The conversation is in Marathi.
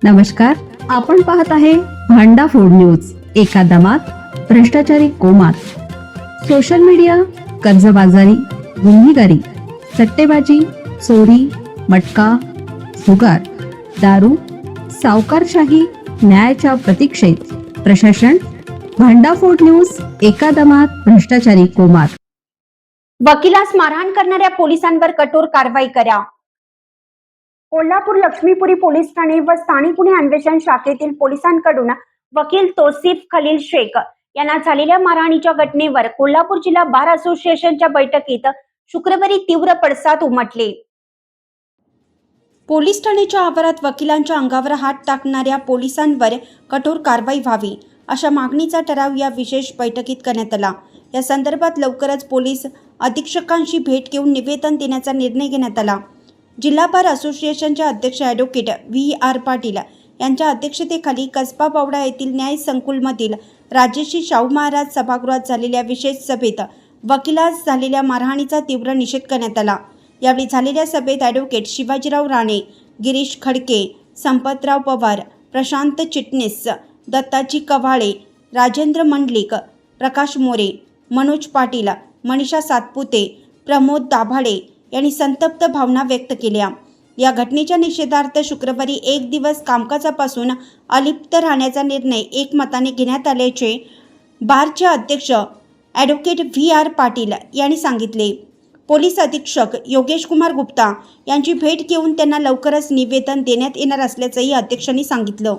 नमस्कार, आपण पाहत आहे भांडा फोड न्यूज. एका दमात भ्रष्टाचारी कोमात. सोशल मीडिया, कर्जबाजारी, गुन्हेगारी, सट्टेबाजी, चोरी, मटका, जुगार, दारू, सावकारशाही, न्यायाच्या प्रतीक्षेत प्रशासन. भांडाफोड न्यूज. एका दमात भ्रष्टाचारी कोमात. वकिलास मारहाण करणाऱ्या पोलिसांवर कठोर कारवाई करा. कोल्हापूर लक्ष्मीपुरी पोलीस ठाणे व स्थानिक गुन्हे अन्वेषण शाखेतील पोलिसांकडून वकील तौसिफ खलील शेख यांना झालेल्या मारहाणीच्या घटनेवर कोल्हापूर जिल्हा बार असोसिएशनच्या बैठकीत शुक्रवारी तीव्र पडसाद उमटले. पोलीस ठाण्याच्या आवारात वकिलांच्या अंगावर हात टाकणाऱ्या पोलिसांवर कठोर कारवाई व्हावी अशा मागणीचा ठराव या विशेष बैठकीत करण्यात आला. या संदर्भात लवकरच पोलीस अधीक्षकांशी भेट घेऊन निवेदन देण्याचा निर्णय घेण्यात आला. जिल्हा बार असोसिएशनचे अध्यक्ष ॲडव्होकेट V.R. पाटील यांच्या अध्यक्षतेखाली कसबा बावडा येथील न्याय संकुलमधील राजर्षी शाहू महाराज सभागृहात झालेल्या विशेष सभेत वकिलास झालेल्या मारहाणीचा तीव्र निषेध करण्यात आला. यावेळी झालेल्या सभेत ॲडव्होकेट शिवाजीराव राणे, गिरीश खडके, संपतराव पवार, प्रशांत चिटणीस, दत्ताजी कव्हाळे, राजेंद्र मंडलिक, प्रकाश मोरे, मनोज पाटील, मनीषा सातपुते, प्रमोद दाभाडे यांनी संतप्त भावना व्यक्त केल्या. या घटनेच्या निषेधार्थ शुक्रवारी एक दिवस कामकाजापासून अलिप्त राहण्याचा निर्णय एकमताने घेण्यात आल्याचे बारचे अध्यक्ष ॲडव्होकेट V.R. पाटील यांनी सांगितले. पोलीस अधीक्षक योगेश कुमार गुप्ता यांची भेट घेऊन त्यांना लवकरच निवेदन देण्यात येणार असल्याचंही अध्यक्षांनी सांगितलं.